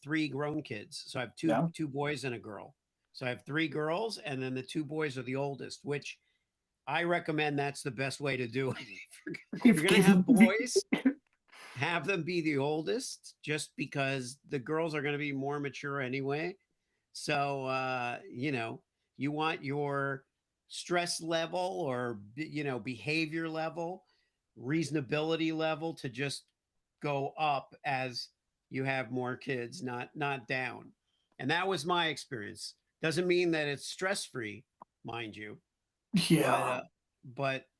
three grown kids. So I have Yeah. two boys and a girl. So I have three girls, and then the two boys are the oldest, which I recommend that's the best way to do it. If you're If, going to if, have if, boys, have them be the oldest just because the girls are going to be more mature anyway. So, you want your stress level or, behavior level, reasonability level to just go up as you have more kids, not down. And that was my experience. Doesn't mean that it's stress free, mind you, but yeah.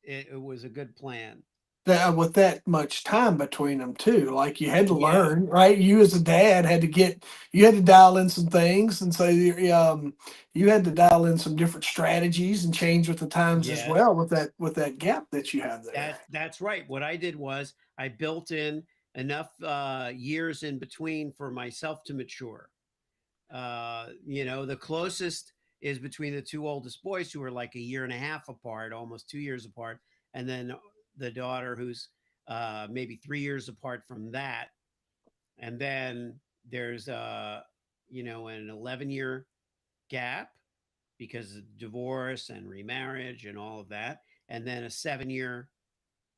it was a good plan. That with that much time between them too, like you had to Yeah, learn, right? You as a dad had to you had to dial in some things, and so you had to dial in some different strategies and change with the times as yes. well with that gap that you have there. That's right. What I did was I built in enough years in between for myself to mature. The closest is between the two oldest boys who are like a year and a half apart, almost 2 years apart, and then the daughter who's maybe 3 years apart from that. And then there's an 11-year gap because of divorce and remarriage and all of that, and then a 7-year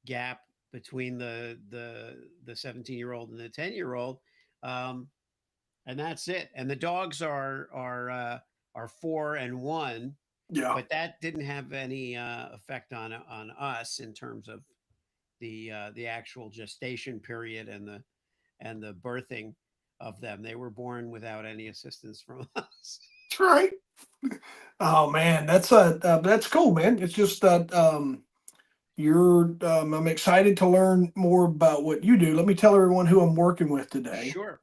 gap between the 17-year-old and the 10-year-old. Um, and that's it. And the dogs are 4 and 1, Yeah. but that didn't have any effect on us in terms of the actual gestation period and the birthing of them. They were born without any assistance from us. That's right. Oh man, that's cool, man. It's just that you're. I'm excited to learn more about what you do. Let me tell everyone who I'm working with today. Sure.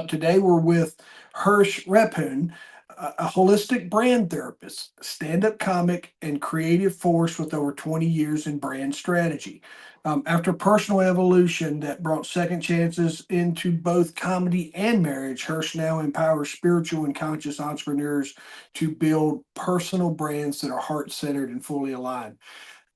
Today we're with Hersh Rephun, a holistic brand therapist, stand-up comic, and creative force with over 20 years in brand strategy. After personal evolution that brought second chances into both comedy and marriage, Hirsch now empowers spiritual and conscious entrepreneurs to build personal brands that are heart-centered and fully aligned.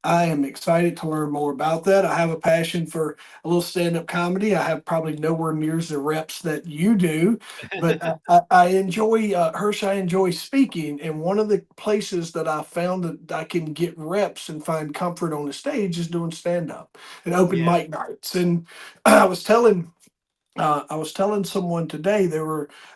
I am excited to learn more about that. I have a passion for a little stand-up comedy. I have probably nowhere near the reps that you do, but I enjoy Hirsch. I enjoy speaking, and one of the places that I found that I can get reps and find comfort on the stage is doing stand-up and open Yeah. mic nights. And I was telling someone today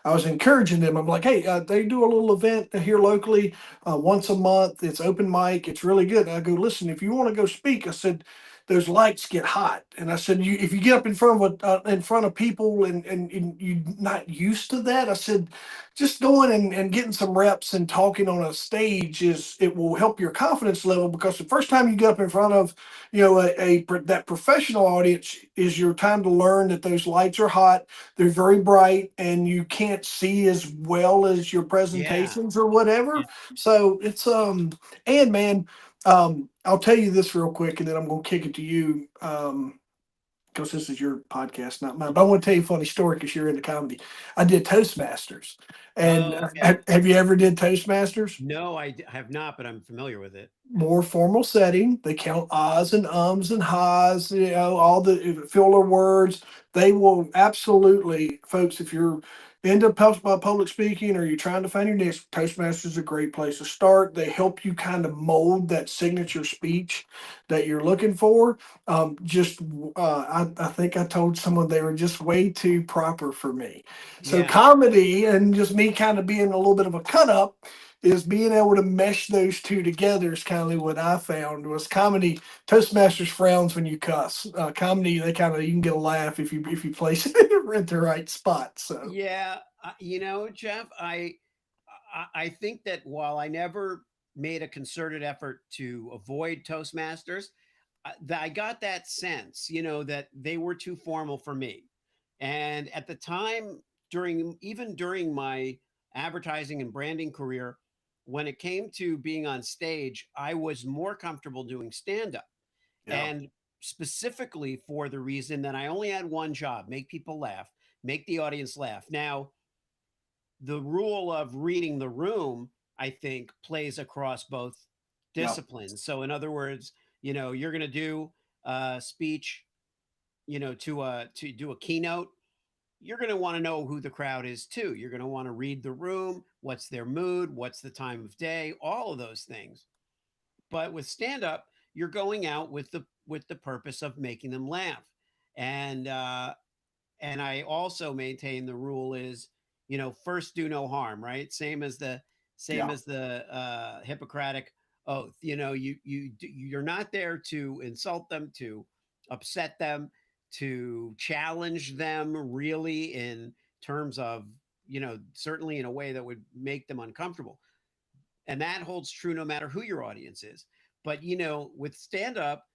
I was encouraging them. I'm like, hey, they do a little event here locally once a month. It's open mic. It's really good. And I go, listen, if you want to go speak, I said, those lights get hot. And I said, if you get up in front of people and you're not used to that, I said, just going and getting some reps and talking on a stage it will help your confidence level because the first time you get up in front of that professional audience is your time to learn that those lights are hot, they're very bright, and you can't see as well as your Yeah. presentations or whatever. Yeah. So it's and man, I'll tell you this real quick and then I'm gonna kick it to you. Because this is your podcast, not mine. But I want to tell you a funny story because you're into comedy. I did Toastmasters, and Oh, okay. have you ever did Toastmasters? No, have not, but I'm familiar with it. More formal setting. They count ahs and ums and ha's, all the filler words. They will absolutely, folks, if you're into public speaking or you're trying to find your niche, Toastmasters is a great place to start. They help you kind of mold that signature speech that you're looking for. I think I told someone they were just way too proper for me. So Yeah. comedy and just me kind of being a little bit of a cut up is being able to mesh those two together is kind of what I found was comedy. Toastmasters frowns when you cuss. Comedy, they kind of you can get a laugh if you place it at the right spot. So Yeah, Jeff, I think that while I never made a concerted effort to avoid Toastmasters, I got that sense, that they were too formal for me. And at the time, during my advertising and branding career, when it came to being on stage, I was more comfortable doing stand up. yeah, And specifically for the reason that I only had one job: make people laugh, make the audience laugh. Now, the rule of reading the room, I think, plays across both yeah, disciplines. So, in other words, you're going to do a speech, to do a keynote. you're going to want to know who the crowd is too. You're going to want to read the room, what's their mood, what's the time of day, all of those things. But with stand up, you're going out with the purpose of making them laugh. And and I also maintain the rule is, first do no harm, right? Same Yeah. as the Hippocratic oath. You're not there to insult them, to upset them, to challenge them really in terms of, certainly in a way that would make them uncomfortable. And that holds true no matter who your audience is. But with stand up,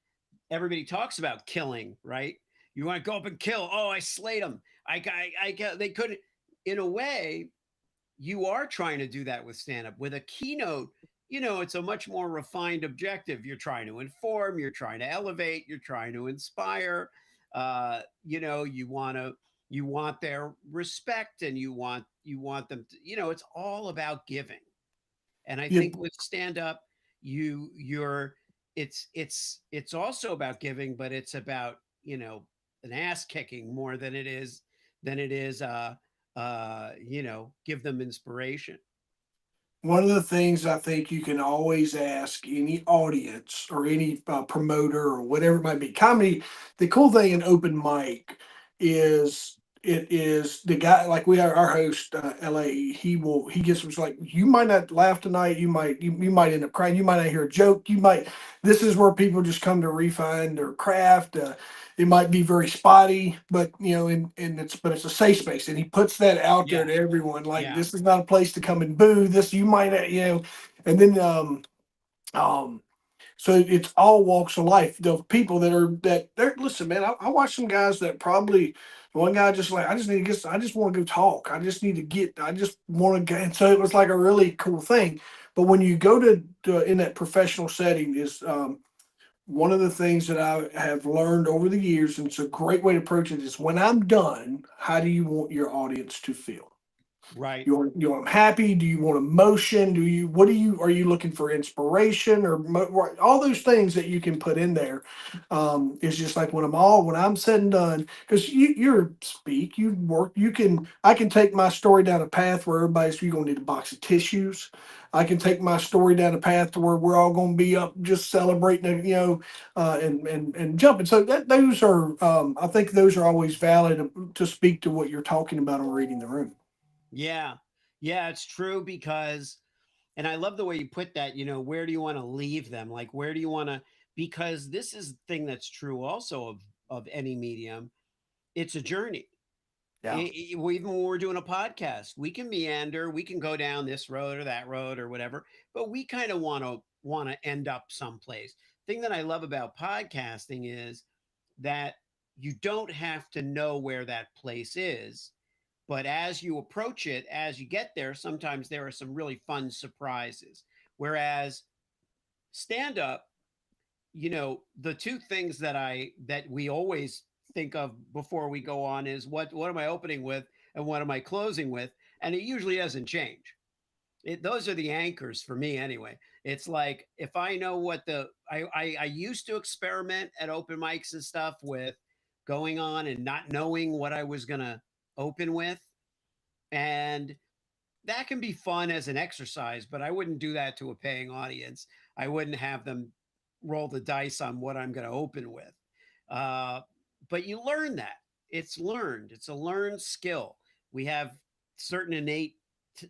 everybody talks about killing, right? You want to go up and kill. Oh, I slayed them. They couldn't. In a way, you are trying to do that with stand up. With a keynote, it's a much more refined objective. You're trying to inform, you're trying to elevate, you're trying to inspire. You want their respect, and you want them to, it's all about giving. And I Yeah. think with stand up, you're it's also about giving, but it's about, an ass kicking more than it is give them inspiration. One of the things I think you can always ask any audience or any promoter or whatever it might be, comedy. The cool thing in open mic is it is the guy like we are our host La. He gets us like you might not laugh tonight. You might end up crying. You might not hear a joke. You might. This is where people just come to refine their craft. It might be very spotty, but and it's a safe space, and he puts that out there Yeah, to everyone. Like yeah, this is not a place to come and boo. This you might, and then um, so it's all walks of life. The people that they're listen, man. I watch some guys that probably one guy just like I just need to get. I just want to go talk. I just need to get. I just want to get. And so it was like a really cool thing. But when you go to in that professional setting is one of the things that I have learned over the years, and it's a great way to approach it, is when I'm done, how do you want your audience to feel? right. You want them happy? Do you want emotion? Are you looking for inspiration or all those things that you can put in there? It's just like when I'm said and done, because you work, I can take my story down a path where you're going to need a box of tissues. I can take my story down a path to where we're all going to be up just celebrating, and jumping. So those are, I think those are always valid to speak to what you're talking about on reading the room. Yeah, yeah, it's true because, and I love the way you put that. Where do you want to leave them? Like, where do you want to? Because this is the thing that's true also of any medium. It's a journey. Yeah. Even when we're doing a podcast, we can meander, we can go down this road or that road or whatever, but we kind of want to end up someplace. Thing that I love about podcasting is that you don't have to know where that place is, but as you approach it, as you get there, sometimes there are some really fun surprises. Whereas stand up, the two things that we always think of before we go on is what am I opening with and what am I closing with, and it usually doesn't change. Those are the anchors for me anyway. It's like if I know what I used to experiment at open mics and stuff with going on and not knowing what I was gonna open with, and that can be fun as an exercise, but I wouldn't do that to a paying audience. I wouldn't have them roll the dice on what I'm going to open with. Uh, but you learn that. It's learned. It's a learned skill. We have certain innate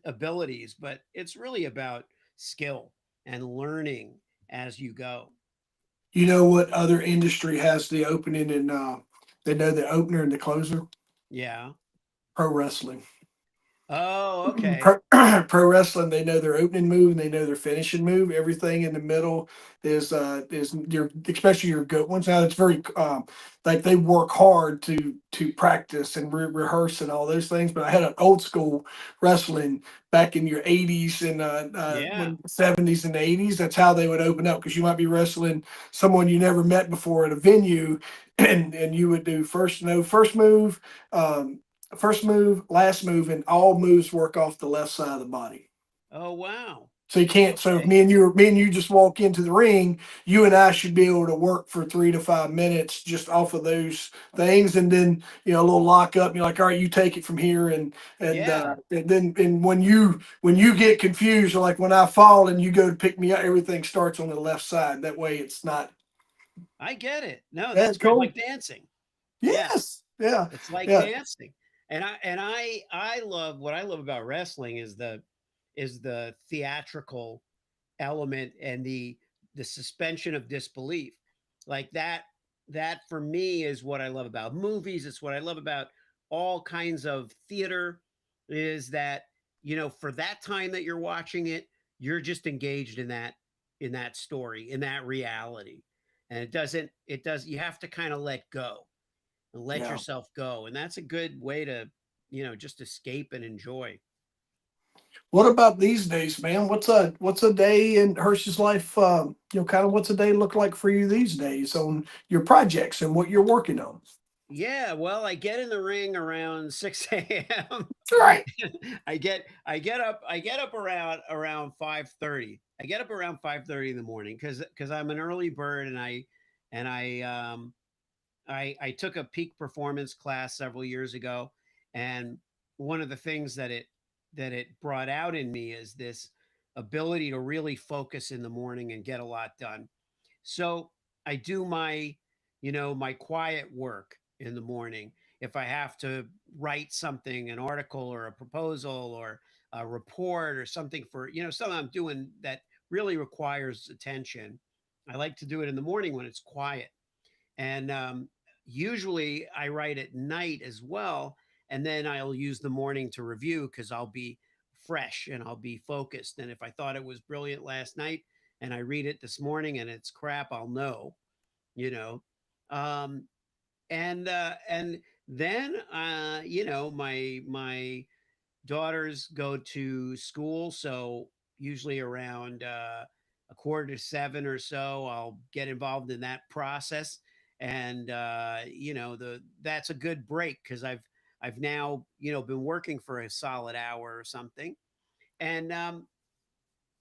abilities, but it's really about skill and learning as you go. You know what other industry has the opening and they know the opener and the closer? Yeah. Pro wrestling. Oh, okay. Pro, pro wrestling, they know their opening move and they know their finishing move. Everything in the middle is your especially your good ones. Now it's very like they work hard to practice and rehearse and all those things. But I had an old school wrestling back in your 80s and Yeah. when 70s and 80s. That's how they would open up because you might be wrestling someone you never met before at a venue, and you would do first move. First move, last move, and all moves work off the left side of the body. Oh, wow. So you can't. So if Okay. me and you just walk into the ring, you and I should be able to work for 3 to 5 minutes just off of those things, and then a little lock up. And you're like, all right, you take it from here, Yeah, and then and when you get confused, like when I fall and you go to pick me up, everything starts on the left side. That way, it's not. I get it. No, That's that's great. cool. Like dancing. Yeah, Yes. Yeah. it's like Yeah. dancing. And I love what I love about wrestling is the theatrical element and the suspension of disbelief. Like that for me is what I love about movies. It's what I love about all kinds of theater is that, for that time that you're watching it, you're just engaged in that story, in that reality. And it does you have to kind of let go and let Yeah. yourself go. And that's a good way to, just escape and enjoy. What about these days, man? What's a day in Hersh's life? Kind of what's a day look like for you these days on your projects and what you're working on? Yeah, well, I get in the ring around 6 a.m. Right. I get up around 5:30. I get up around 5:30 in the morning because I'm an early bird and I took a peak performance class several years ago, and one of the things that it brought out in me is this ability to really focus in the morning and get a lot done. So I do my quiet work in the morning. If I have to write something, an article or a proposal or a report or something for, something I'm doing that really requires attention, I like to do it in the morning when it's quiet. And usually I write at night as well. And then I'll use the morning to review because I'll be fresh and I'll be focused. And if I thought it was brilliant last night and I read it this morning and it's crap, I'll know, you know. Um, and then my daughters go to school, so usually around a quarter to 7 or so, I'll get involved in that process, and the that's a good break because I've now been working for a solid hour or something, and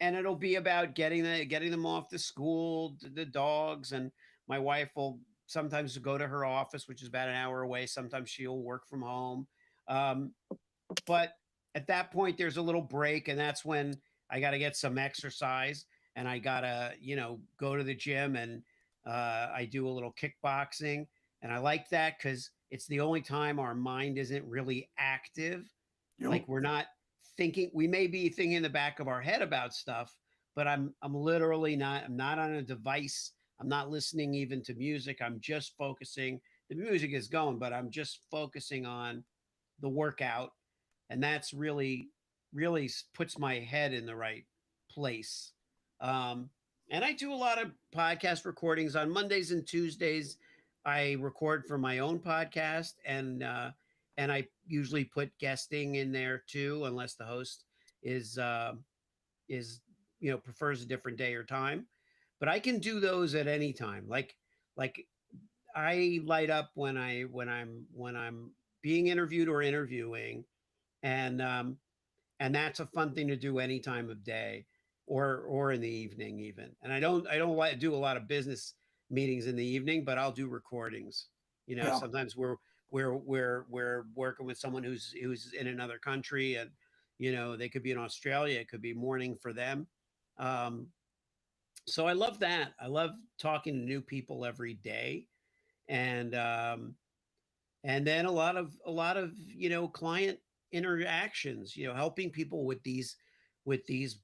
it'll be about getting them off to school, the dogs, and my wife will sometimes go to her office, which is about an hour away. Sometimes she'll work from home. Um, but at that point, there's a little break, and that's when I got to get some exercise, and I gotta, go to the gym, and I do a little kickboxing, and I like that because it's the only time our mind isn't really active. Yep. Like we're not thinking. We may be thinking in the back of our head about stuff, but I'm literally not. I'm not on a device. I'm not listening even to music. I'm just focusing. The music is going, but I'm just focusing on the workout, and that's really puts my head in the right place. um, and I do a lot of podcast recordings on Mondays and Tuesdays. I record for my own podcast, and I usually put guesting in there too, unless the host is is prefers a different day or time. But I can do those at any time. Like I light up when I'm being interviewed or interviewing, and that's a fun thing to do any time of day or in the evening even. And I don't like do a lot of business meetings in the evening, but I'll do recordings. Yeah. Sometimes we're working with someone who's in another country, and they could be in Australia. It could be morning for them. Um, so I love that. I love talking to new people every day, and then a lot of client interactions, helping people with these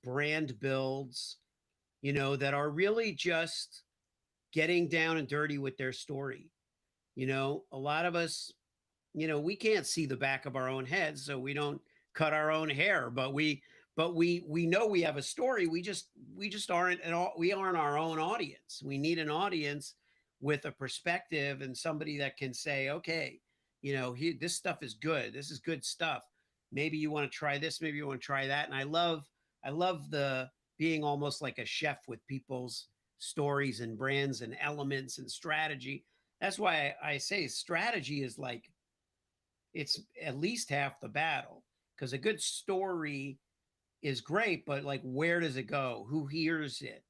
brand builds, that are really just getting down and dirty with their story. A lot of us, we can't see the back of our own heads, so we don't cut our own hair, but we know we have a story. We just aren't we aren't our own audience. We need an audience with a perspective and somebody that can say, okay, this stuff is good. This is good stuff. Maybe you want to try this, maybe you want to try that. And I love the being almost like a chef with people's stories and brands and elements and strategy. That's why I say strategy is like it's at least half the battle, because a good story is great, but like where does it go? Who hears it?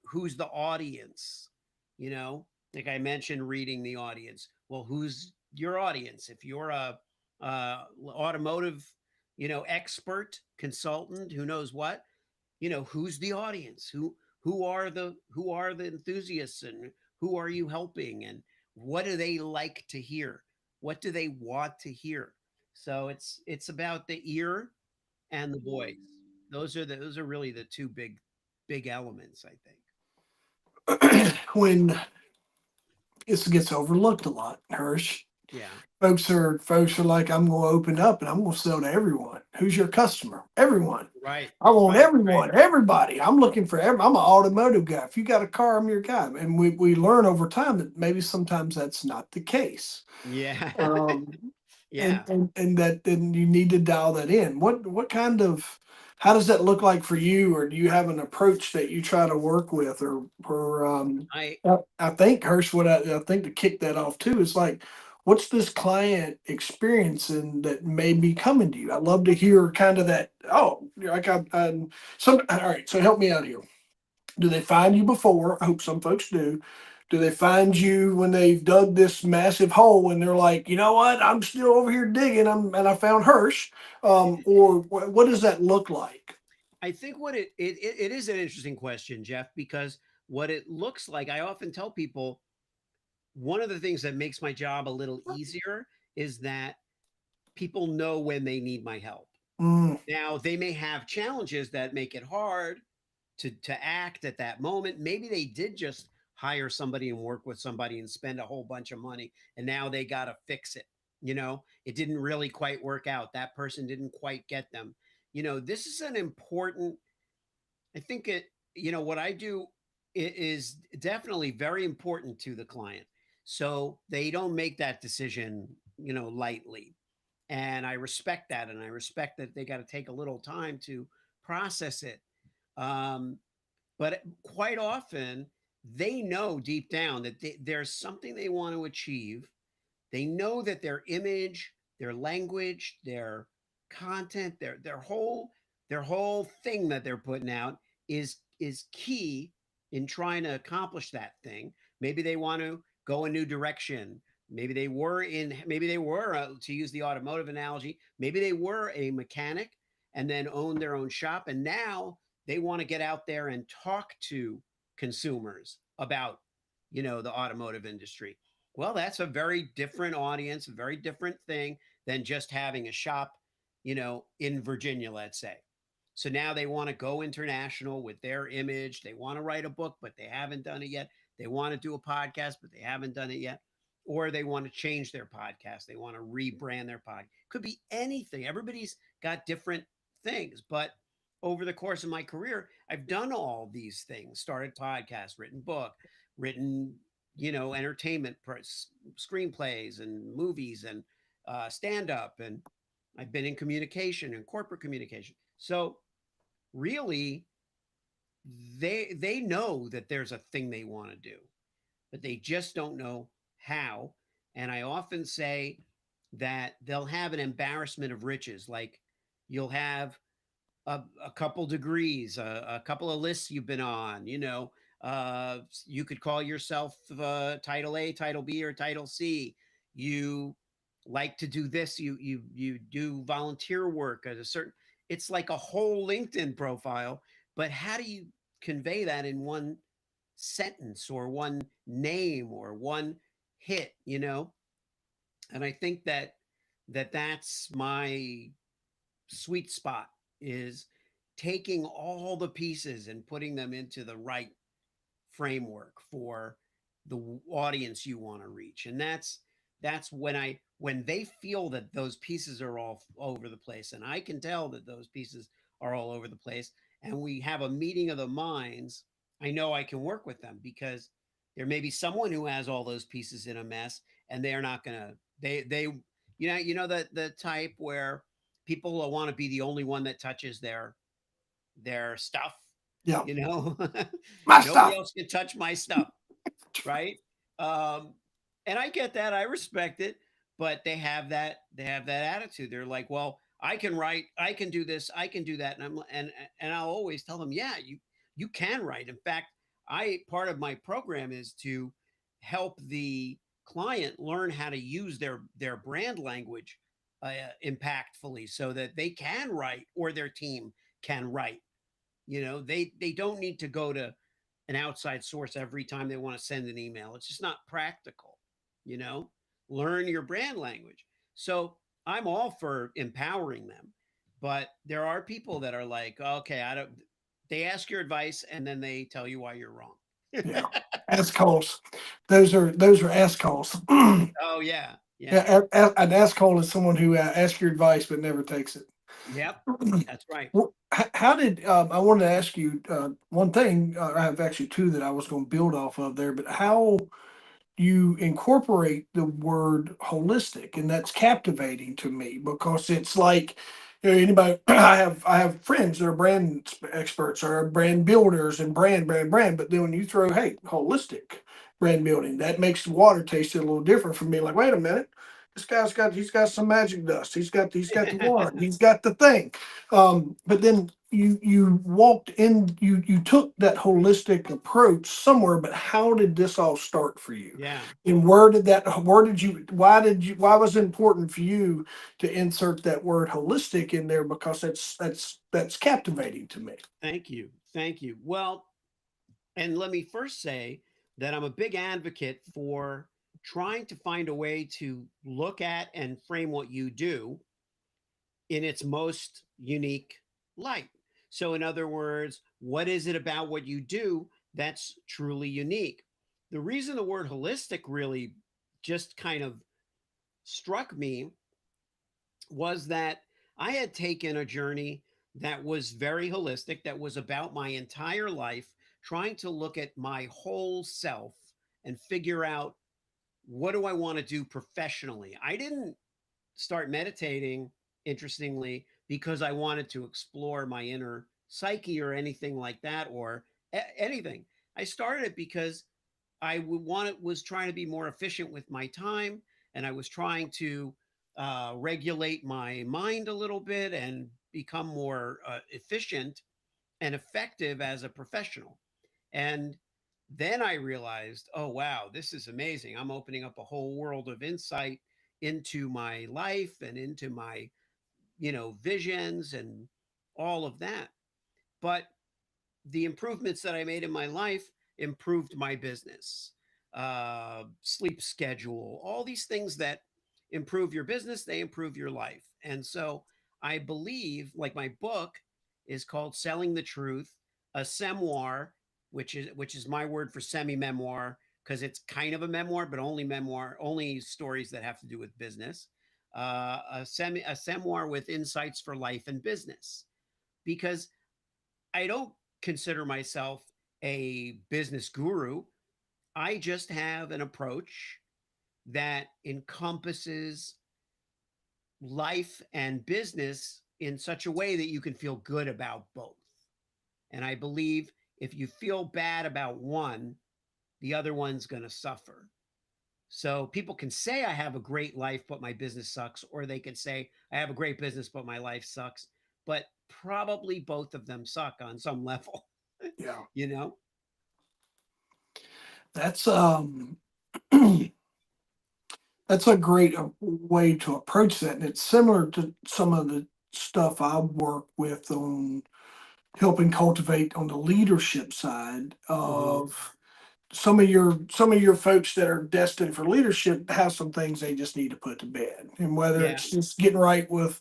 Who's the audience? You know, like I mentioned reading the audience. Well, who's your audience? If you're automotive, expert, consultant, who knows what, who's the audience? Who are the enthusiasts, and who are you helping, and what do they like to hear? What do they want to hear? So it's about the ear and the voice. Those are really the two big elements, I think. When this gets overlooked a lot, Hirsch. Yeah. Folks are like, I'm going to open up and I'm going to sell to everyone. Who's your customer? Everyone. Right. I want Right. Right. everyone, everybody. I'm looking for I'm an automotive guy. If you got a car, I'm your guy. And we learn over time that maybe sometimes that's not the case. Yeah. Um, Yeah. and that then you need to dial that in. What kind of how does that look like for you, or do you have an approach that you try to work with, or I I think Hirsch, what I think to kick that off too is like, what's this client experiencing that may be coming to you? I'd love to hear kind of that. Oh, like I some. All right, so help me out here. Do they find you before? I hope some folks do. Do they find you when they've dug this massive hole and they're like, you know what? I'm still over here digging. And I found Hirsch. Or what does that look like? I think what it is an interesting question, Jeff, because what it looks like, I often tell people, one of the things that makes my job a little easier is that people know when they need my help. Mm, Now, they may have challenges that make it hard to act at that moment. Maybe they did just hire somebody and work with somebody and spend a whole bunch of money, and now they got to fix it. It didn't really quite work out. That person didn't quite get them. This is an important, I think what I do is definitely very important to the client. So they don't make that decision, lightly. And I respect that. And I respect that they got to take a little time to process it. Um, but quite often, they know deep down that there's something they want to achieve. They know that their image, their language, their content, their whole thing that they're putting out is key in trying to accomplish that thing. Maybe they want to go a new direction. Maybe they were to use the automotive analogy, maybe they were a mechanic and then owned their own shop, and now they want to get out there and talk to consumers about the automotive industry. Well, that's a very different audience, a very different thing than just having a shop, in Virginia, let's say. So now they want to go international with their image. They want to write a book, but they haven't done it yet. They want to do a podcast, but they haven't done it yet. Or they want to change their podcast. They want to rebrand their podcast. Could be anything. Everybody's got different things. But over the course of my career, I've done all these things, started podcasts, written book, written entertainment screenplays and movies and stand up, and I've been in communication and corporate communication. So really, they know that there's a thing they want to do, but they just don't know how. And I often say that they'll have an embarrassment of riches. Like, you'll have a couple degrees, a couple of lists you've been on. You could call yourself Title A, Title B, or Title C. You like to do this. You do volunteer work at a certain. It's like a whole LinkedIn profile. But how do you convey that in one sentence or one name or one hit? And I think that's my sweet spot, is taking all the pieces and putting them into the right framework for the audience you want to reach. And that's when they feel that those pieces are all over the place, and I can tell that those pieces are all over the place, and we have a meeting of the minds. I know I can work with them, because there may be someone who has all those pieces in a mess, and they're not gonna they the type where people will want to be the only one that touches their stuff. yeah, you know my Nobody stuff. else can touch my stuff, right? um and I get that, I respect it, but they have that attitude. They're like, well, I can write, I can do this, I can do that, and I'll always tell them, yeah, you can write. In fact, I part of my program is to help the client learn how to use their brand language impactfully, so that they can write or their team can write. They don't need to go to an outside source every time they want to send an email. It's just not practical. you know Learn your brand language. So I'm all for empowering them, but there are people that are like, okay, I don't they ask your advice and then they tell you why you're wrong. Yeah. Assholes. Those are assholes. Oh yeah, yeah. Yeah, an asshole is someone who asks your advice but never takes it. Yep, that's right. Well, how did I wanted to ask you one thing? I have actually two that I was going to build off of there, but how you incorporate the word holistic, and that's captivating to me because it's like, anybody I have friends that are brand experts or brand builders and brand, but then when you throw, hey, holistic brand building, that makes the water taste a little different for me. Like, wait a minute, he's got some magic dust, he's got the water, he's got the thing. But then you walked in, you took that holistic approach somewhere, but how did this all start for you? Yeah, And why was it important for you to insert that word holistic in there? Because that's captivating to me. thank you, thank you. Well, and let me first say that I'm a big advocate for trying to find a way to look at and frame what you do in its most unique light. So, in other words, what is it about what you do that's truly unique? The reason the word holistic really just kind of struck me was that I had taken a journey that was very holistic, that was about my entire life, trying to look at my whole self and figure out, what do I want to do professionally. I didn't start meditating, interestingly, because I wanted to explore my inner psyche or anything like that, or anything. I started it because was trying to be more efficient with my time, and I was trying to regulate my mind a little bit and become more efficient and effective as a professional. And then I realized, oh, wow, this is amazing. I'm opening up a whole world of insight into my life and into my, visions and all of that. But the improvements that I made in my life improved my business, sleep schedule, all these things that improve your business, they improve your life. And so I believe, like, my book is called Selling the Truth, a semoir, which is my word for semi memoir, because it's kind of a memoir, but only stories that have to do with business. A semoir with insights for life and business, because I don't consider myself a business guru. I just have an approach that encompasses life and business in such a way that you can feel good about both. And I believe if you feel bad about one, the other one's going to suffer. So people can say I have a great life, but my business sucks, or they can say I have a great business, but my life sucks. But probably both of them suck on some level, Yeah, you know? that's that's a great way to approach that, and it's similar to some of the stuff I work with on helping cultivate on the leadership side Hmm. of some of your folks that are destined for leadership have some things they just need to put to bed, and whether Yeah. it's just getting right with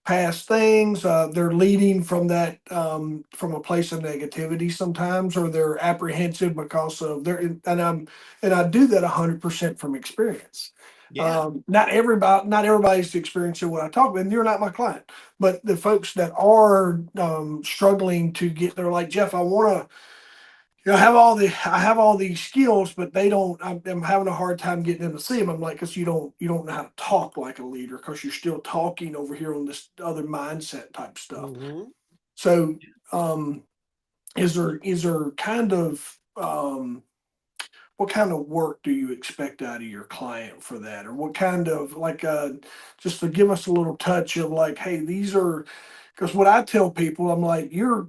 past things, they're leading from that from a place of negativity sometimes, or they're apprehensive because of their and I do that 100% from experience. Yeah. Not everybody's experiencing what I talk about, and you're not my client, but the folks that are struggling to get, they're like, Jeff, I have all these skills, but they don't. I'm having a hard time getting them to see them. I'm like, because you don't know how to talk like a leader, because you're still talking over here on this other mindset type stuff. Hmm. So, is there kind of what kind of work do you expect out of your client for that? Or what kind of like just to give us a little touch of like, hey, these are, because what I tell people, I'm like, your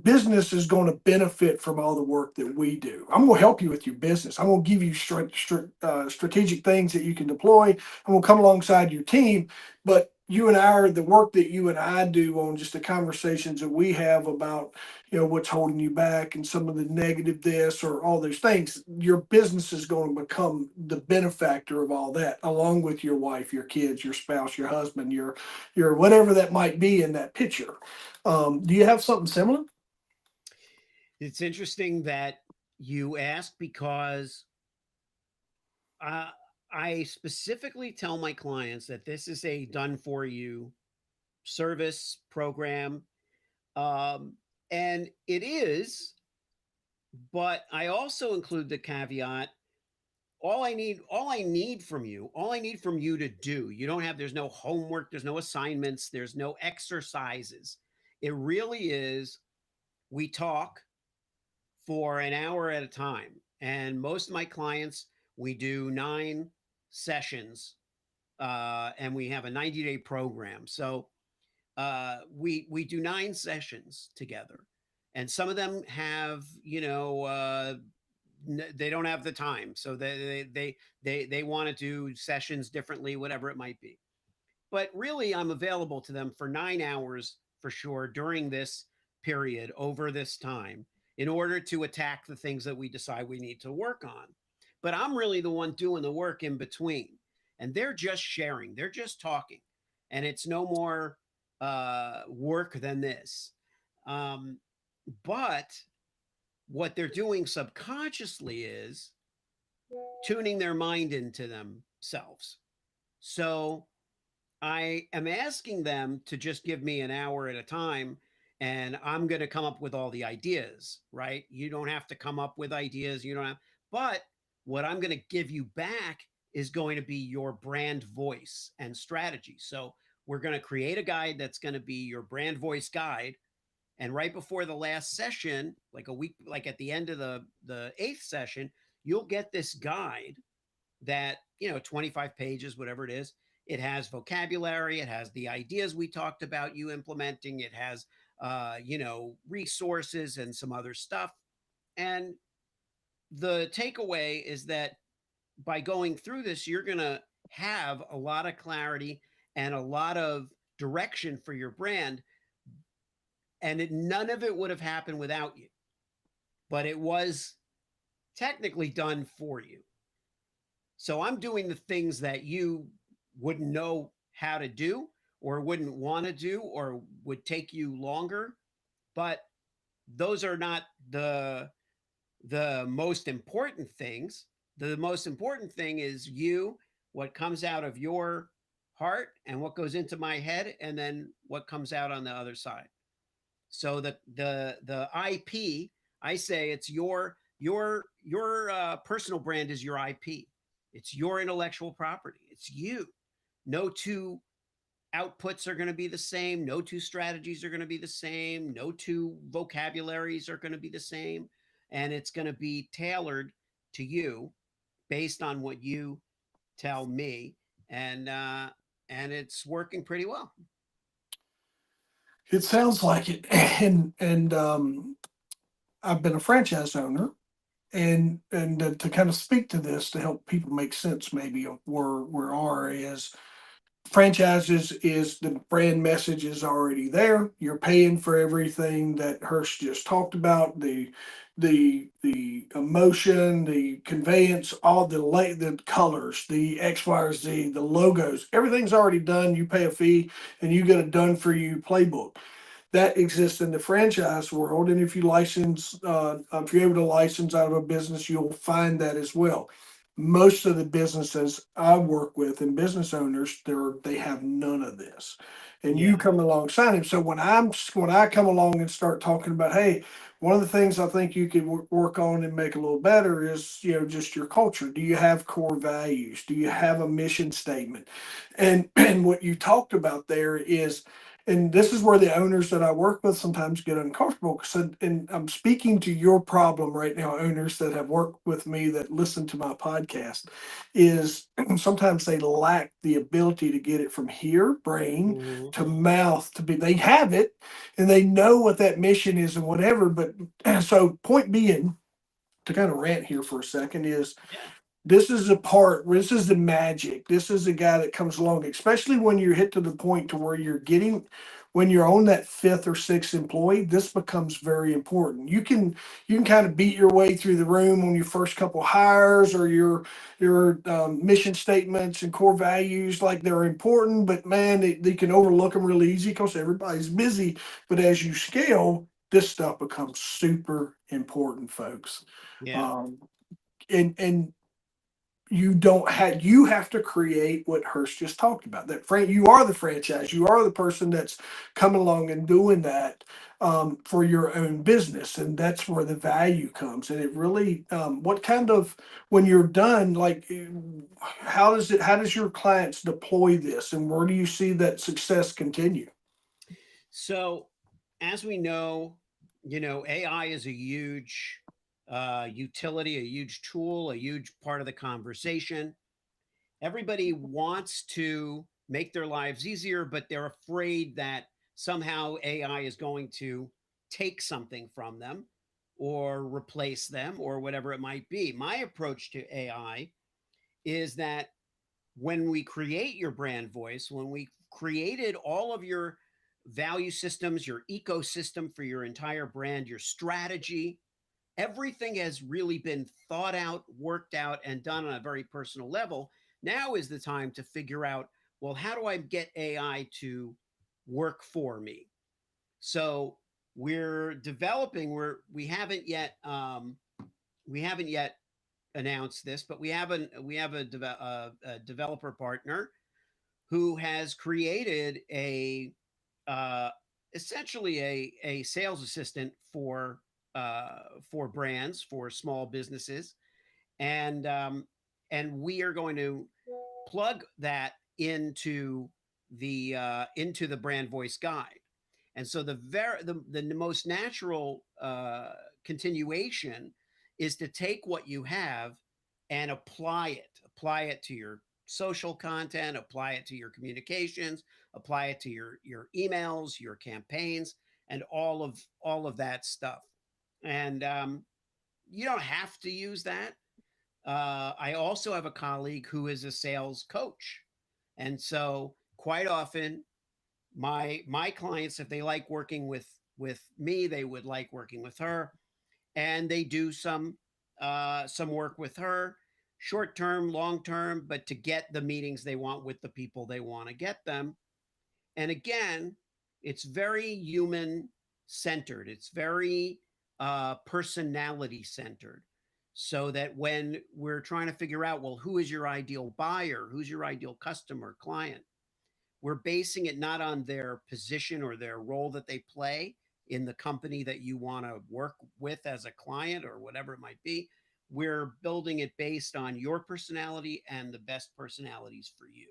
business is going to benefit from all the work that we do. I'm going to help you with your business. I'm going to give you strategic things that you can deploy. I'm going to come alongside your team, but you and I are the work that you and I do on just the conversations that we have about, what's holding you back and some of the negative this or all those things. Your business is going to become the benefactor of all that, along with your wife, your kids, your spouse, your husband, your whatever that might be in that picture. Do you have something similar? It's interesting that you ask because uh, I specifically tell my clients that this is a done for you service program. Um, and it is, but I also include the caveat all I need from you to do. You don't have, there's no homework, there's no assignments, there's no exercises. It really is, we talk for an hour at a time. And most of my clients, we do 9 sessions, and we have a 90-day program. So we do 9 sessions together, and some of them have, they don't have the time, so they want to do sessions differently, whatever it might be. But really, I'm available to them for 9 hours for sure during this period over this time in order to attack the things that we decide we need to work on. But I'm really the one doing the work in between. And they're just sharing, they're just talking. And it's no more work than this. Um, but what they're doing subconsciously is tuning their mind into themselves. So I am asking them to just give me an hour at a time, and I'm going to come up with all the ideas, right? You don't have to come up with ideas. You don't have, but what I'm going to give you back is going to be your brand voice and strategy. So we're going to create a guide that's going to be your brand voice guide. And right before the last session, like a week, like at the end of the eighth session, you'll get this guide that, 25 pages, whatever it is. It has vocabulary, it has the ideas we talked about you implementing, it has resources and some other stuff. And the takeaway is that by going through this, you're going to have a lot of clarity and a lot of direction for your brand. And none of it would have happened without you, but it was technically done for you. So I'm doing the things that you wouldn't know how to do or wouldn't want to do or would take you longer, but those are not the most important things. The most important thing is you, what comes out of your heart and what goes into my head and then what comes out on the other side. So the IP, I say it's your personal brand is your IP. It's your intellectual property. It's you. No two outputs are going to be the same. No two strategies are going to be the same. No two vocabularies are going to be the same. And it's going to be tailored to you based on what you tell me. And it's working pretty well. It sounds like it. And I've been a franchise owner, and to kind of speak to this to help people make sense maybe of where our is. Franchises is the brand message is already there. You're paying for everything that Hersh just talked about, the emotion, the conveyance, all the colors, the X, Y, or Z, the logos, everything's already done. You pay a fee and you get a done for you playbook that exists in the franchise world. And if you're able to license out of a business, you'll find that as well. Most of the businesses I work with and business owners, they have none of this. And you Yeah. come alongside them. So when I come along and start talking about, hey, one of the things I think you could work on and make a little better is, just your culture. Do you have core values? Do you have a mission statement? And what you talked about there is and this is where the owners that I work with sometimes get uncomfortable. So, and I'm speaking to your problem right now, owners that have worked with me that listen to my podcast, is sometimes they lack the ability to get it from here, brain, Hmm. to mouth, to be, they have it and they know what that mission is and whatever. But so, point being, to kind of rant here for a second, is Yeah. this is a part, this is the magic. This is the guy that comes along, especially when you're hit to the point to where you're getting, when you're on that fifth or sixth employee, this becomes very important. You can kind of beat your way through the room on your first couple hires, or your mission statements and core values, like they're important, but man, they can overlook them really easy because everybody's busy. But as you scale, this stuff becomes super important, folks. Yeah. Um, and you have to create what Hersh just talked about. That you are the franchise. You are the person that's coming along and doing that for your own business, and that's where the value comes. And it really, what kind of, when you're done, like, how does it? How does your clients deploy this, and where do you see that success continue? So, as we know, AI is a huge utility, a huge tool, a huge part of the conversation. Everybody wants to make their lives easier, but they're afraid that somehow AI is going to take something from them or replace them or whatever it might be. My approach to AI is that when we create your brand voice, when we created all of your value systems, your ecosystem for your entire brand, your strategy, everything has really been thought out, worked out, and done on a very personal level. Now is the time to figure out, well, how do I get AI to work for me? So we're developing. We haven't yet announced this, but we have a developer partner who has created a uh, essentially a sales assistant for brands, for small businesses, and we are going to plug that into the brand voice guide. And so the most natural continuation is to take what you have and apply it to your social content, apply it to your communications, apply it to your emails, your campaigns, and all of that stuff. And you don't have to use that. I also have a colleague who is a sales coach, and so quite often my clients, if they like working with me, they would like working with her, and they do some work with her, short term, long term, but to get the meetings they want with the people they want to get them. And again, it's very human centered. It's very personality centered. So that when we're trying to figure out, well, who is your ideal buyer? Who's your ideal customer, client? We're basing it not on their position or their role that they play in the company that you want to work with as a client or whatever it might be. We're building it based on your personality and the best personalities for you.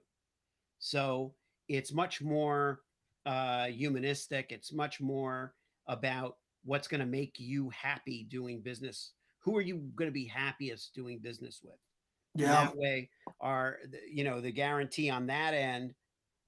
So it's much more humanistic. It's much more about what's going to make you happy doing business. Who are you going to be happiest doing business with? And Yeah, that way, the guarantee on that end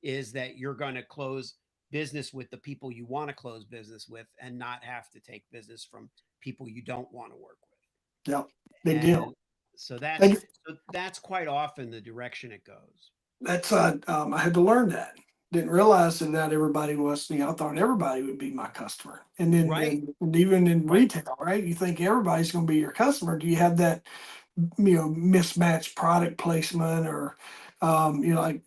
is that you're going to close business with the people you want to close business with and not have to take business from people you don't want to work with. yeah, big And deal. so that's And so that's quite often the direction it goes. that's I had to learn that. Didn't realize that not everybody was. I thought everybody would be my customer, and then Right. and even in Right. retail, right? You think everybody's going to be your customer. Do you have that mismatched product placement, or like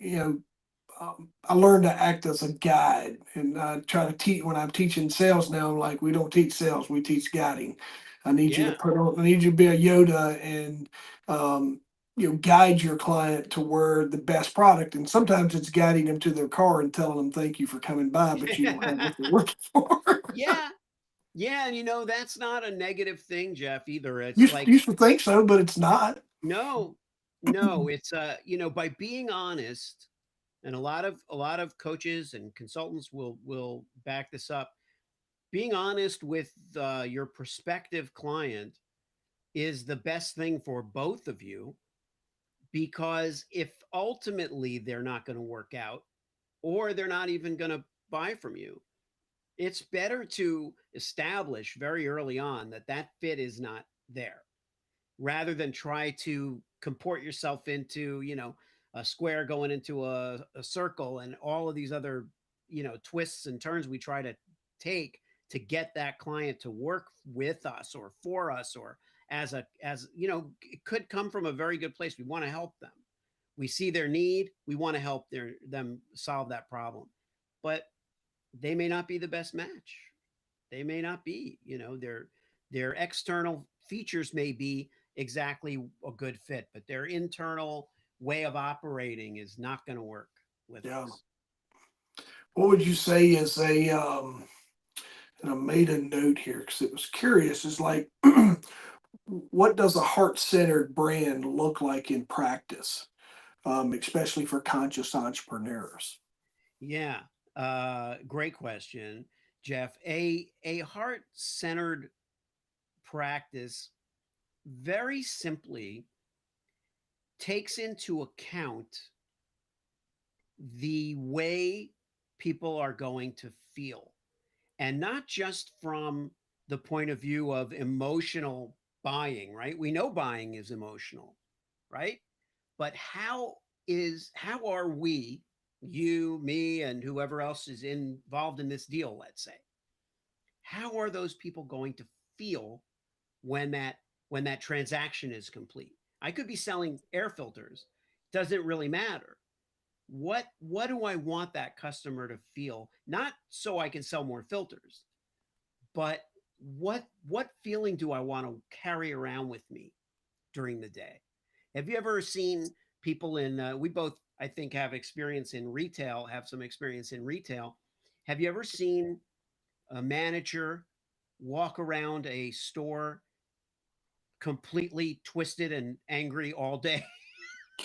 I learned to act as a guide, and I try to teach when I'm teaching sales now. I'm like, we don't teach sales, we teach guiding. I need you to Yeah. put on, I need you to be a Yoda and um, guide your client to where the best product. And sometimes it's guiding them to their car and telling them thank you for coming by, but you don't have what they're looking for. Yeah. Yeah. And that's not a negative thing, Jeff, either. you It's used like, used to think so, but it's not. no, no, it's, by being honest and a lot of coaches and consultants will back this up. Being honest with your prospective client is the best thing for both of you, because if ultimately they're not going to work out, or they're not even going to buy from you, it's better to establish very early on that that fit is not there, rather than try to comport yourself into, a square going into a circle, and all of these other, twists and turns we try to take to get that client to work with us or for us, or it could come from a very good place. We want to help them. We see their need. We want to help them solve that problem. But they may not be the best match. They may not be, their external features may be exactly a good fit, but their internal way of operating is not going to work with Yeah. us. What would you say is and I made a note here because it was curious, is like, what does a heart-centered brand look like in practice, especially for conscious entrepreneurs? Yeah. Great question, Jeff. A heart centered practice very simply takes into account the way people are going to feel, and not just from the point of view of emotional buying, right? We know buying is emotional, right? But how are we, you, me, and whoever else is involved in this deal, let's say, how are those people going to feel when that transaction is complete? I could be selling air filters, doesn't really matter. What do I want that customer to feel? Not so I can sell more filters, but what feeling do I want to carry around with me during the day? Have you ever seen people in? We both, I think, have experience in retail. Have some experience in retail. Have you ever seen a manager walk around a store completely twisted and angry all day?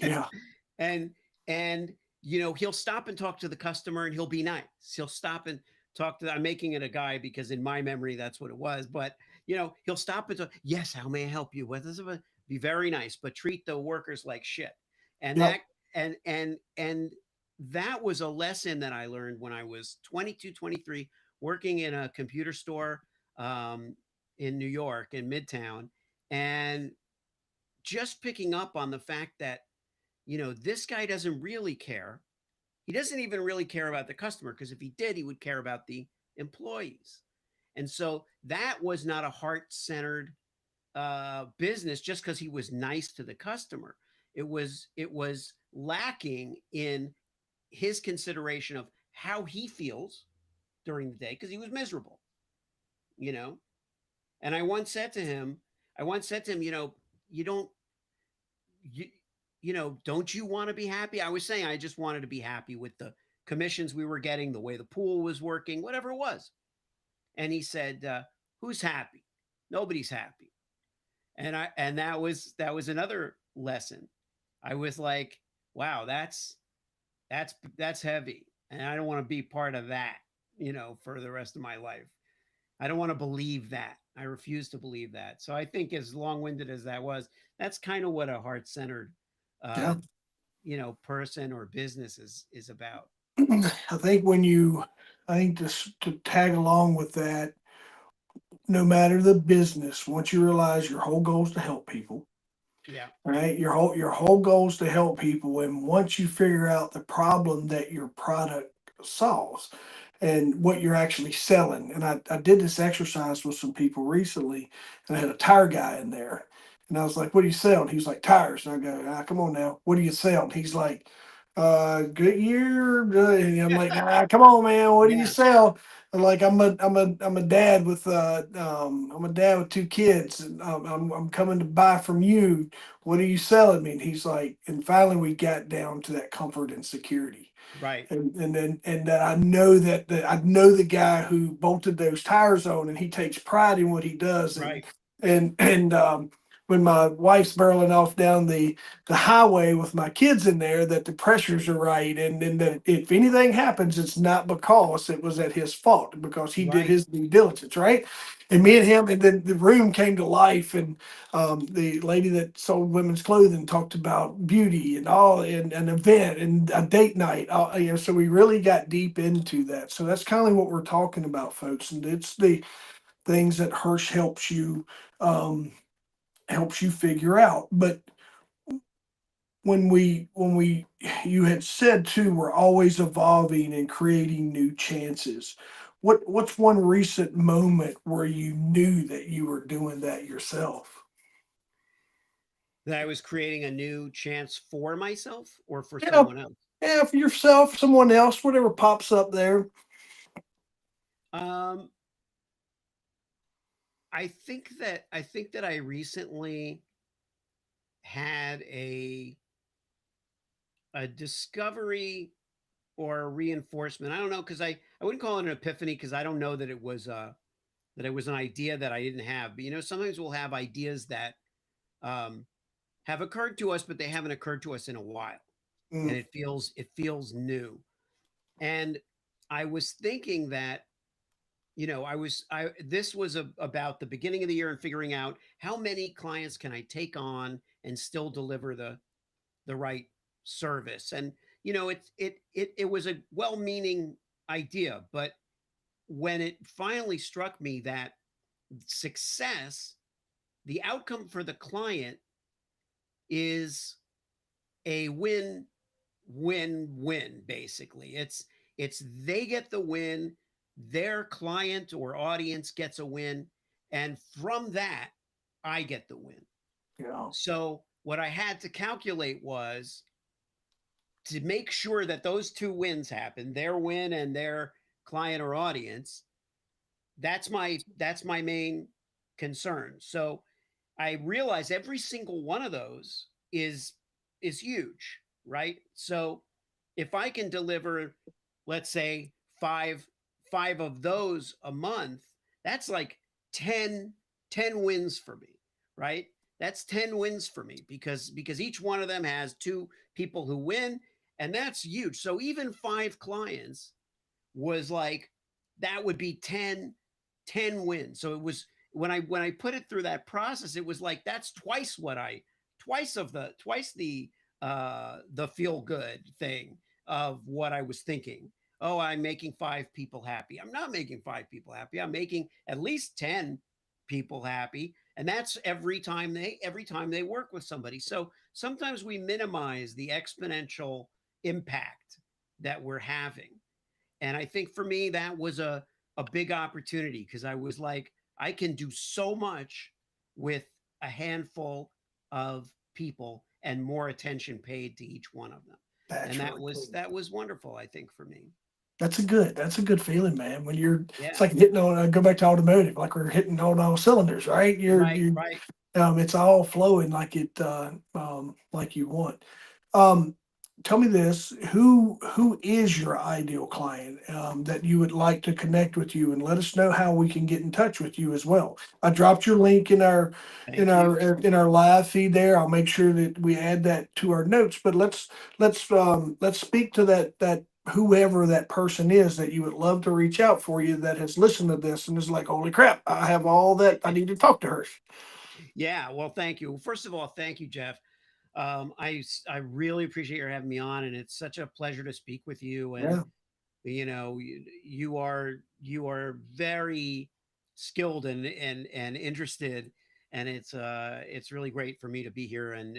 Yeah. and and he'll stop and talk to the customer, and he'll be nice. He'll stop and talk to I'm making it a guy because in my memory that's what it was, but he'll stop and talk. Yes, how may I help you? With this, be very nice, but treat the workers like shit. And Yep. that and that was a lesson that I learned when I was 22, 23, working in a computer store, um, in New York, in Midtown, and just picking up on the fact that this guy doesn't really care. He doesn't even really care about the customer, because if he did, he would care about the employees. And so that was not a heart centered business just because he was nice to the customer. It was lacking in his consideration of how he feels during the day, because he was miserable, you know. And I once said to him, you don't you don't you want to be happy? I was saying I just wanted to be happy with the commissions we were getting, the way the pool was working, whatever it was. And he said, "Who's happy? Nobody's happy." And that was another lesson. I was like, "Wow, that's heavy, and I don't want to be part of that, for the rest of my life. I don't want to believe that. I refuse to believe that." So I think, as long-winded as that was, that's kind of what a heart-centered uh, Yeah. person or business is about. I think when you, I think to tag along with that, no matter the business, once you realize your whole goal is to help people, Yeah. right? Your whole goal is to help people, and once you figure out the problem that your product solves and what you're actually selling, and I did this exercise with some people recently, and I had a tire guy in there, and I was like, "What do you sell?" And he was like, "Tires." And I go, "Come on now, what do you sell?" And he's like, Goodyear. And I'm like, come on, man, what do you Yeah. sell? And like, I'm a dad with I'm a dad with two kids, and I'm coming to buy from you. What are you selling me? And he's like, and finally we got down to that comfort and security. Right. And that I know that I know the guy who bolted those tires on, and he takes pride in what he does. Right. And when my wife's barreling off down the highway with my kids in there, that the pressures are right, and then that if anything happens, it's not because it was at his fault, because he did Right. his due diligence, right? And me and Right. him, and then the room came to life, and the lady that sold women's clothing talked about beauty and all, and an event and a date night. So we really got deep into that. So that's kind of what we're talking about, folks, and it's the things that Hirsch um, helps you figure out. But when we you had said too, we're always evolving and creating new chances. What's one recent moment where you knew that you were doing that yourself? That I was creating a new chance for myself or for Yeah, someone else. yeah, for yourself, someone else, whatever pops up there. Um, I think that I recently had a discovery or a reinforcement. I don't know, because I wouldn't call it an epiphany, because I don't know that it was an idea that I didn't have. But sometimes we'll have ideas that um, have occurred to us, but they haven't occurred to us in a while, and Mm, it feels new. And I was thinking that I this was about the beginning of the year and figuring out how many clients can I take on and still deliver the right service. And it was a well-meaning idea, but when it finally struck me that success, the outcome for the client is a win-win-win. Basically, it's they get the win, their client or audience gets a win, and from that I get the win. yeah, So what I had to calculate was to make sure that those two wins happen, their win and their client or audience. That's my main concern. So I realize every single one of those is huge, right? So if I can deliver, let's say, five of those a month, that's like 10 wins for me, right? That's 10 wins for me, because each one of them has two people who win, and that's huge. So even five clients was like, that would be 10 wins. So it was, when I put it through that process, it was like, that's twice the feel good thing of what I was thinking. Oh, I'm making five people happy. I'm not making five people happy. I'm making at least 10 people happy. And that's every time they work with somebody. So sometimes we minimize the exponential impact that we're having. And I think for me, that was a big opportunity, because I was like, I can do so much with a handful of people and more attention paid to each one of them. And that's that really was cool. that was wonderful, I think, for me. That's a good feeling, man. When you're, it's Yeah. like hitting on, go back to automotive, like we're hitting on all cylinders, right? Right, right. It's all flowing like like you want. Um, Tell me this: who is your ideal client that you would like to connect with you, and let us know how we can get in touch with you as well. I dropped your link in our Thank you. in our live feed there. I'll make sure that we add that to our notes. But let's speak to that whoever that person is that you would love to reach out for you, that has listened to this and is like, holy crap, I have all that I need to talk to her. Yeah. Well, thank you. First of all, thank you, Jeff. I really appreciate your having me on, and it's such a pleasure to speak with you. And Yeah. you are very skilled and interested, and it's really great for me to be here and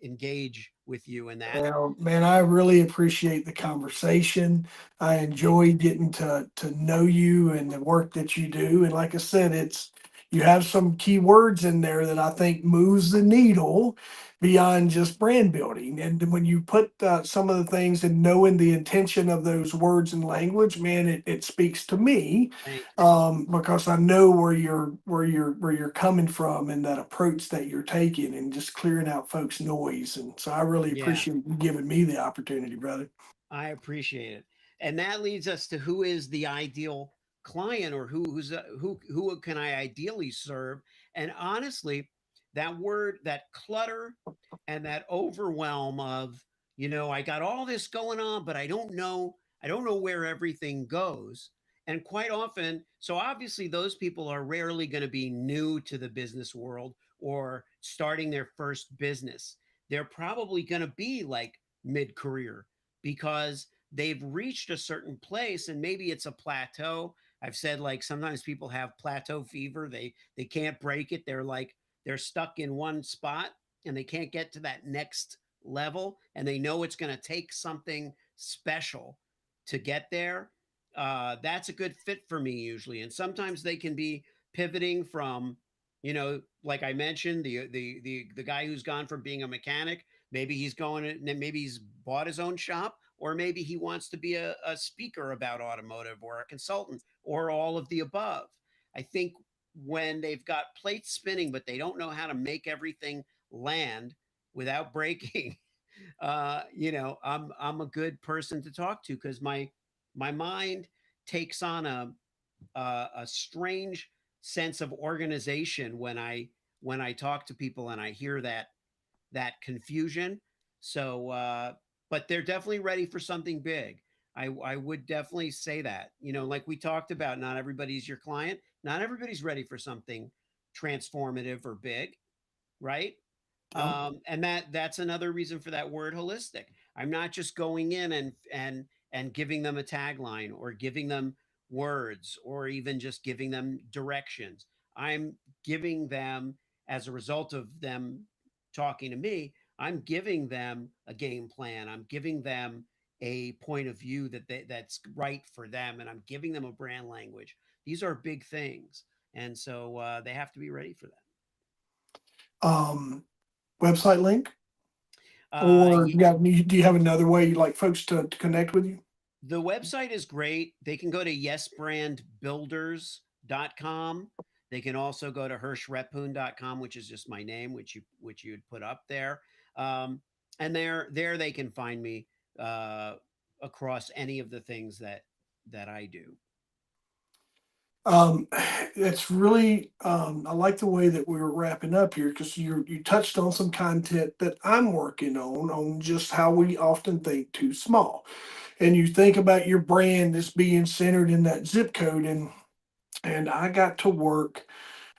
engage with you in that. Well, man, I really appreciate the conversation. I enjoy getting to know you and the work that you do. And like I said, it's you have some key words in there that I think moves the needle beyond just brand building. And when you put some of the things and knowing the intention of those words and language, man, it speaks to me Thank you. because I know where you're coming from and that approach that you're taking and just clearing out folks' noise. And so I really Yeah, appreciate you giving me the opportunity, brother. I appreciate it. And that leads us to, who is the ideal client, or who can I ideally serve? And honestly, that word, that clutter and that overwhelm of, I got all this going on, but I don't know where everything goes. And quite often, so obviously those people are rarely going to be new to the business world or starting their first business. They're probably going to be like mid-career because they've reached a certain place and maybe it's a plateau. I've said like sometimes people have plateau fever. They can't break it. They're stuck in one spot and they can't get to that next level, and they know it's going to take something special to get there. That's a good fit for me usually, and sometimes they can be pivoting from, like I mentioned, the guy who's gone from being a mechanic. Maybe he's going to, maybe he's bought his own shop, or maybe he wants to be a speaker about automotive or a consultant or all of the above. I think when they've got plates spinning, but they don't know how to make everything land without breaking, I'm a good person to talk to because my mind takes on a strange sense of organization when I talk to people and I hear that confusion. So, but they're definitely ready for something big. I would definitely say that. Like we talked about, not everybody's your client. Not everybody's ready for something transformative or big, right? Yep. And that's another reason for that word holistic. I'm not just going in and giving them a tagline or giving them words or even just giving them directions. I'm giving them, as a result of them talking to me, I'm giving them a game plan. I'm giving them a point of view that's right for them, and I'm giving them a brand language. These are big things, and so they have to be ready for that. Um, Website link, Uh, or do you have another way you'd like folks to connect with you? The website is great. They can go to yesbrandbuilders.com. They can also go to hershrephun.com, which is just my name, which you'd put up there. Um, and there they can find me uh, across any of the things that I do. Um, it's really, I like the way that we're wrapping up here because you touched on some content that I'm working on just how we often think too small. And you think about your brand as being centered in that zip code, and I got to work.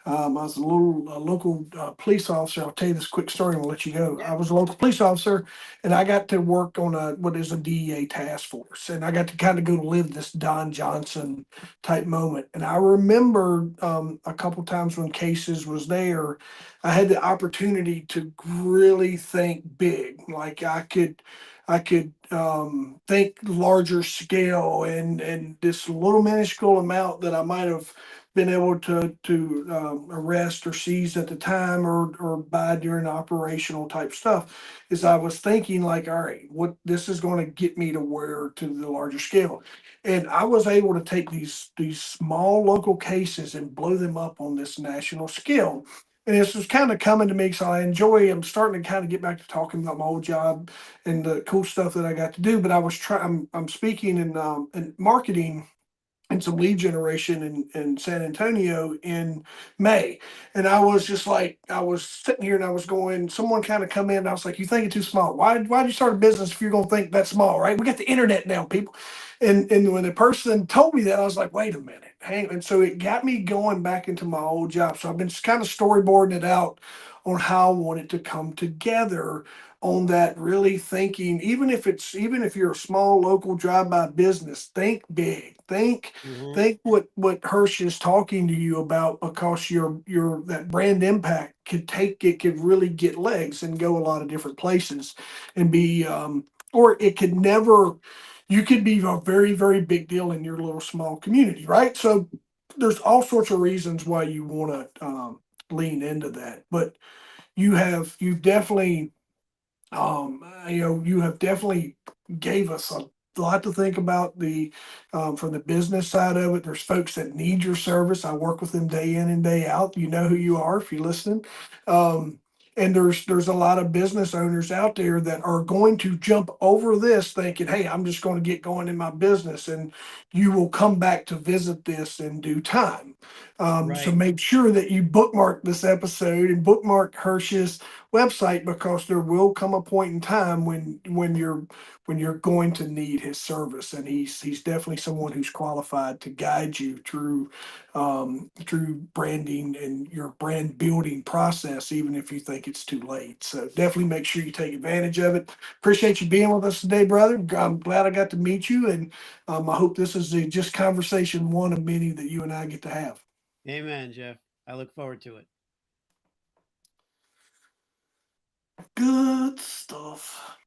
I was a local police officer. I'll tell you this quick story and we'll let you go. Yeah. I was a local police officer, and I got to work on what is a DEA task force, and I got to kind of go live this Don Johnson type moment. And I remember a couple times when cases was there, I had the opportunity to really think big, like I could think larger scale, and this little minuscule amount that I might have been able to arrest or seize at the time, or buy during operational type stuff, is I was thinking like, all right, what this is going to get me to where to the larger scale. And I was able to take these small local cases and blow them up on this national scale. And this was kind of coming to me, so I'm starting to kind of get back to talking about my old job and the cool stuff that I got to do. But I'm speaking in marketing and some lead generation in San Antonio in May. And I was just like, I was sitting here and I was going, someone kind of come in and I was like, you think it's too small. Why'd you start a business if you're going to think that small, right? We got the internet now, people. And when the person told me that, I was like, wait a minute. Hang. And so it got me going back into my old job. So I've been just kind of storyboarding it out on how I want it to come together, on that really thinking, even if you're a small local drive-by business, think big. Hmm. Think what Hersh is talking to you about, because your that brand impact could really get legs and go a lot of different places, and be or it could never, you could be a very, very big deal in your little small community, right? So there's all sorts of reasons why you want to lean into that. But you've definitely you have definitely gave us a lot to think about, the from the business side of it. There's folks that need your service. I work with them day in and day out. You know who you are if you're listening. Um, And there's a lot of business owners out there that are going to jump over this thinking, hey, I'm just going to get going in my business, and you will come back to visit this in due time. So Right. make sure that you bookmark this episode and bookmark Hersh's website, because there will come a point in time when you're going to need his service, and he's definitely someone who's qualified to guide you through branding and your brand building process, even if you think it's too late. So definitely make sure you take advantage of it. Appreciate you being with us today, brother. I'm glad I got to meet you, and I hope this is just conversation one of many that you and I get to have. Amen, Jeff. I look forward to it. Good stuff.